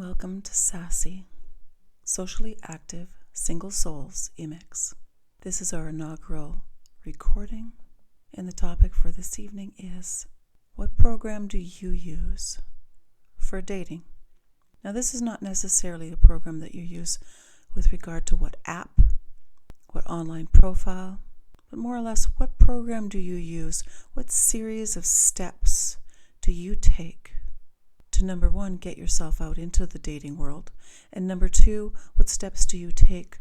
Welcome to SASSI, Socially Active Single Souls Emix. This is our inaugural recording, and the topic for this evening is, what program do you use for dating? Now, this is not necessarily a program that you use with regard to what app, what online profile, but more or less, what program do you use? What series of steps do you take to, number one, get yourself out into the dating world? And number two, what steps do you take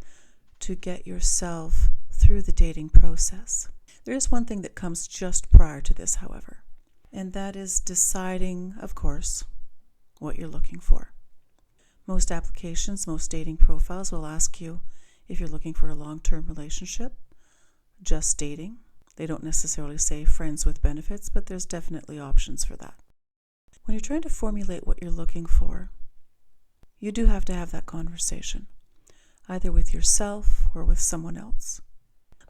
to get yourself through the dating process? There is one thing that comes just prior to this, however, and that is deciding, of course, what you're looking for. Most applications, most dating profiles will ask you if you're looking for a long-term relationship, just dating. They don't necessarily say friends with benefits, but there's definitely options for that. When you're trying to formulate what you're looking for, you do have to have that conversation, either with yourself or with someone else.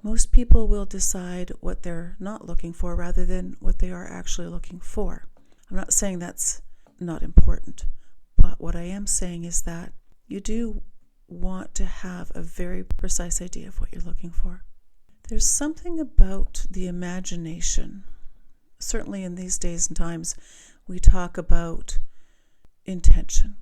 Most people will decide what they're not looking for rather than what they are actually looking for. I'm not saying that's not important, but what I am saying is that you do want to have a very precise idea of what you're looking for. There's something about the imagination. Certainly in these days and times, we talk about intention.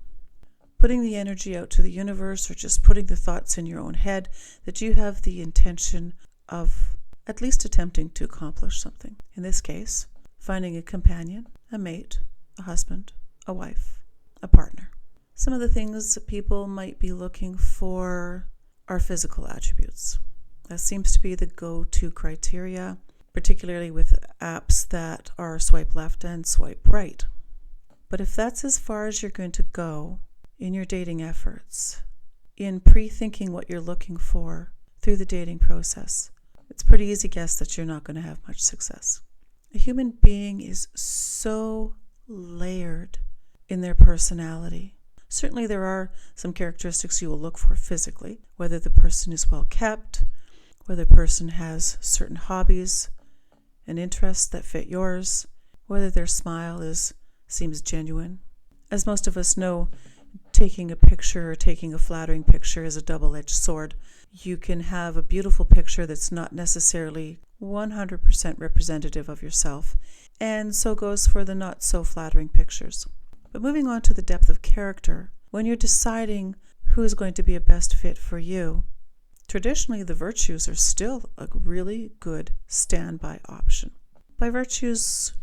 Putting the energy out to the universe, or just putting the thoughts in your own head that you have the intention of at least attempting to accomplish something. In this case, finding a companion, a mate, a husband, a wife, a partner. Some of the things that people might be looking for are physical attributes. That seems to be the go-to criteria, particularly with apps that are swipe left and swipe right. But if that's as far as you're going to go in your dating efforts, in pre-thinking what you're looking for through the dating process, it's a pretty easy guess that you're not going to have much success. A human being is so layered in their personality. Certainly there are some characteristics you will look for physically, whether the person is well kept, whether the person has certain hobbies and interests that fit yours, whether their smile seems genuine. As most of us know, taking a picture or taking a flattering picture is a double-edged sword. You can have a beautiful picture that's not necessarily 100% representative of yourself, and so goes for the not so flattering pictures. But moving on to the depth of character, when you're deciding who is going to be a best fit for you, traditionally the virtues are still a really good standby option. By virtues,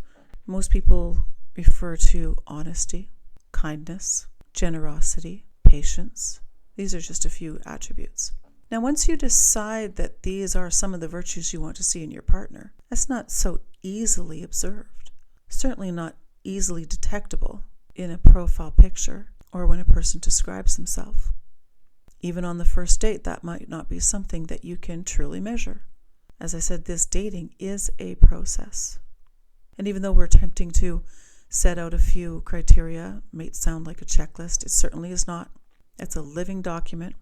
most people refer to honesty, kindness, generosity, patience. These are just a few attributes. Now, once you decide that these are some of the virtues you want to see in your partner, that's not so easily observed, certainly not easily detectable in a profile picture or when a person describes themselves. Even on the first date, that might not be something that you can truly measure. As I said, this dating is a process. And even though we're attempting to set out a few criteria, might sound like a checklist, it certainly is not. It's a living document.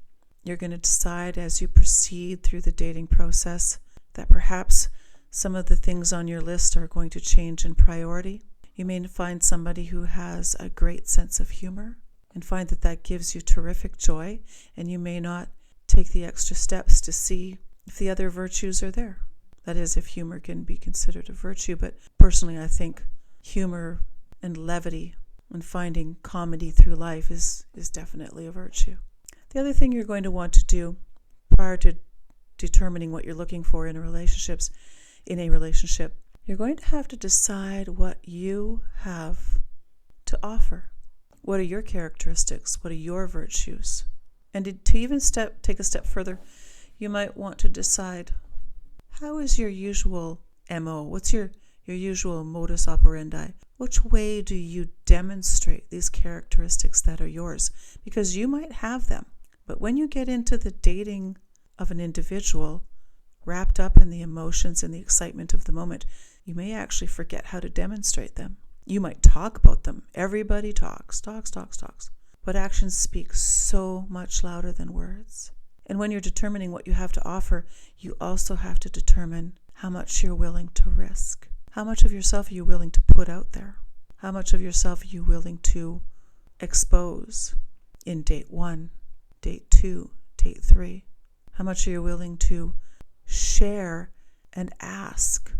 You're going to decide as you proceed through the dating process that perhaps some of the things on your list are going to change in priority. You may find somebody who has a great sense of humor and find that that gives you terrific joy, and you may not take the extra steps to see if the other virtues are there. That is, if humor can be considered a virtue, but personally I think humor and levity and finding comedy through life is definitely a virtue. The other thing you're going to want to do prior to determining what you're looking for in a relationship, you're going to have to decide what you have to offer. What are your characteristics? What are your virtues? And to even take a step further, you might want to decide, how is your usual MO? What's your usual modus operandi? Which way do you demonstrate these characteristics that are yours? Because you might have them, but when you get into the dating of an individual, wrapped up in the emotions and the excitement of the moment, you may actually forget how to demonstrate them. You might talk about them. Everybody talks. But actions speak so much louder than words. And when you're determining what you have to offer, you also have to determine how much you're willing to risk. How much of yourself are you willing to put out there? How much of yourself are you willing to expose? in date 1, date 2, date 3? How much are you willing to share and ask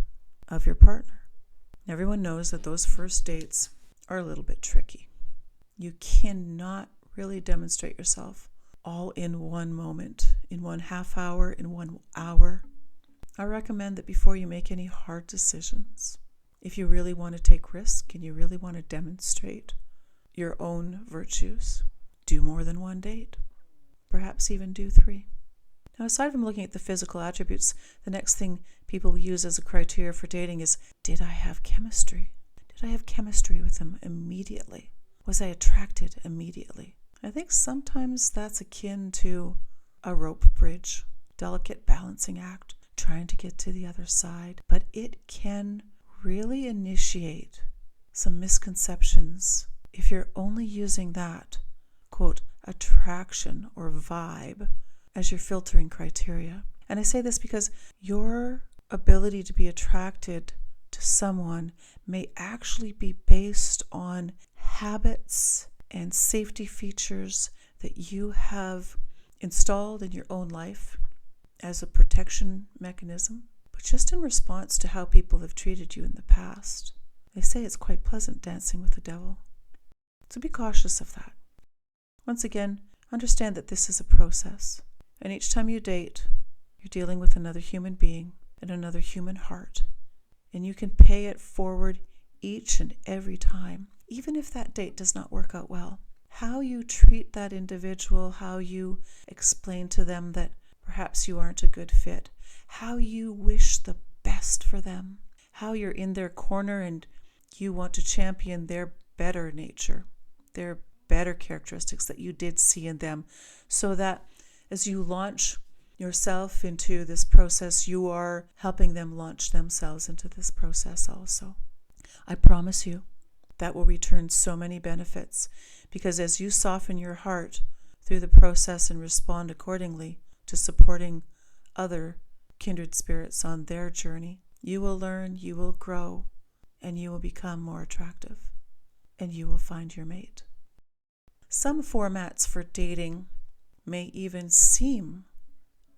of your partner? Everyone knows that those first dates are a little bit tricky. You cannot really demonstrate yourself all in one moment, in 1/2 hour, in 1 hour. I recommend that before you make any hard decisions, if you really want to take risk and you really want to demonstrate your own virtues, do more than 1 date. Perhaps even do 3. Now, aside from looking at the physical attributes, the next thing people use as a criteria for dating is, did I have chemistry? Did I have chemistry with them immediately? Was I attracted immediately? I think sometimes that's akin to a rope bridge, delicate balancing act, trying to get to the other side. But it can really initiate some misconceptions if you're only using that, quote, attraction or vibe as your filtering criteria. And I say this because your ability to be attracted to someone may actually be based on habits and safety features that you have installed in your own life as a protection mechanism, but just in response to how people have treated you in the past. They say it's quite pleasant dancing with the devil. So be cautious of that. Once again, understand that this is a process. And each time you date, you're dealing with another human being and another human heart. And you can pay it forward each and every time, even if that date does not work out well. How you treat that individual, how you explain to them that perhaps you aren't a good fit, how you wish the best for them, how you're in their corner and you want to champion their better nature, their better characteristics that you did see in them, so that as you launch yourself into this process, you are helping them launch themselves into this process also. I promise you that will return so many benefits, because as you soften your heart through the process and respond accordingly to supporting other kindred spirits on their journey, you will learn, you will grow, and you will become more attractive, and you will find your mate. Some formats for dating may even seem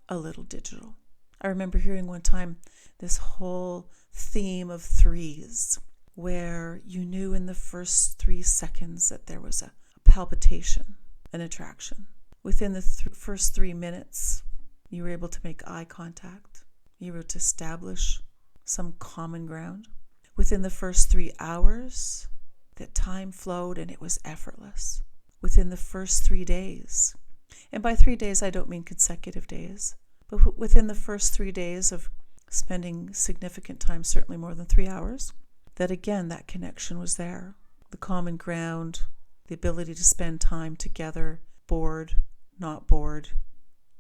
a little digital. I remember hearing one time this whole theme of 3s, where you knew in the first 3 seconds that there was a palpitation, an attraction. Within the first 3 minutes, you were able to make eye contact. You were able to establish some common ground. Within the first 3 hours, that time flowed and it was effortless. Within the first 3 days, and by 3 days I don't mean consecutive days, but within the first 3 days of spending significant time, certainly more than 3 hours, that again, that connection was there. The common ground, the ability to spend time together, bored, not bored,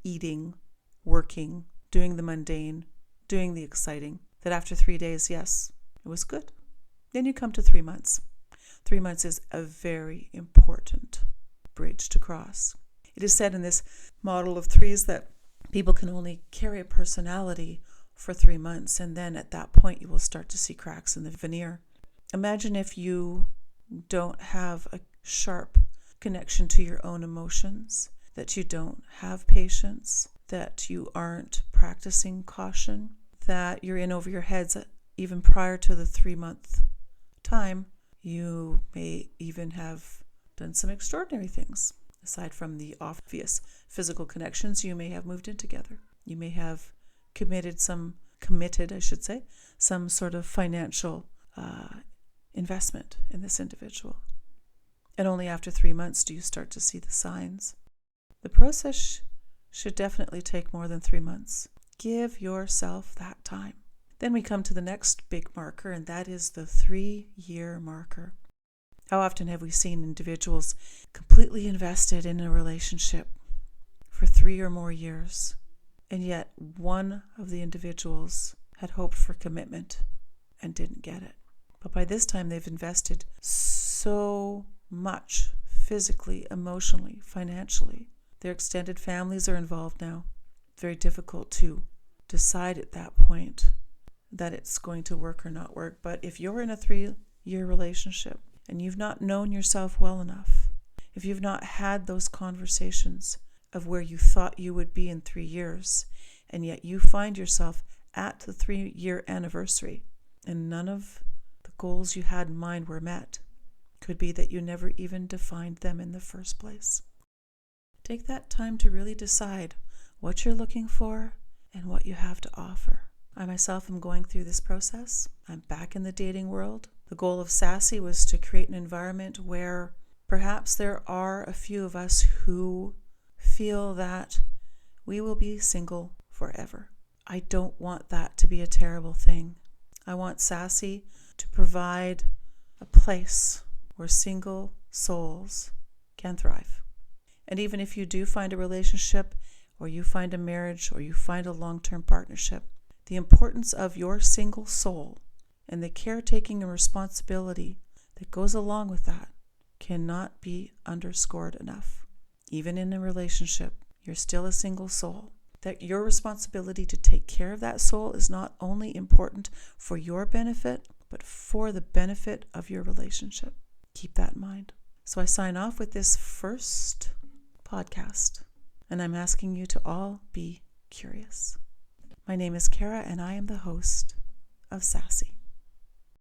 eating, working, doing the mundane, doing the exciting, that after 3 days, yes, it was good. Then you come to 3 months. 3 months is a very important bridge to cross. It is said in this model of 3s that people can only carry a personality for 3 months, and then at that point you will start to see cracks in the veneer. Imagine if you don't have a sharp connection to your own emotions, that you don't have patience, that you aren't practicing caution, that you're in over your heads even prior to the 3-month time. You may even have done some extraordinary things. Aside from the obvious physical connections, you may have moved in together. You may have committed some sort of financial investment in this individual. And only after 3 months do you start to see the signs. The process should definitely take more than 3 months. Give yourself that time. Then we come to the next big marker, and that is the 3-year marker. How often have we seen individuals completely invested in a relationship for 3 or more years, and yet one of the individuals had hoped for commitment and didn't get it? But by this time, they've invested so much physically, emotionally, financially. Their extended families are involved now. Very difficult to decide at that point that it's going to work or not work. But if you're in a 3-year relationship and you've not known yourself well enough, if you've not had those conversations of where you thought you would be in 3 years, and yet you find yourself at the 3-year anniversary and none of the goals you had in mind were met, could be that you never even defined them in the first place. Take that time to really decide what you're looking for and what you have to offer. I myself am going through this process. I'm back in the dating world. The goal of SASSI was to create an environment where perhaps there are a few of us who feel that we will be single forever. I don't want that to be a terrible thing. I want SASSI to provide a place where single souls can thrive. And even if you do find a relationship, or you find a marriage, or you find a long-term partnership, the importance of your single soul and the caretaking and responsibility that goes along with that cannot be underscored enough. Even in a relationship, you're still a single soul. That your responsibility to take care of that soul is not only important for your benefit, but for the benefit of your relationship. Keep that in mind. So I sign off with this first podcast, and I'm asking you to all be curious. My name is Kara, and I am the host of SASSI.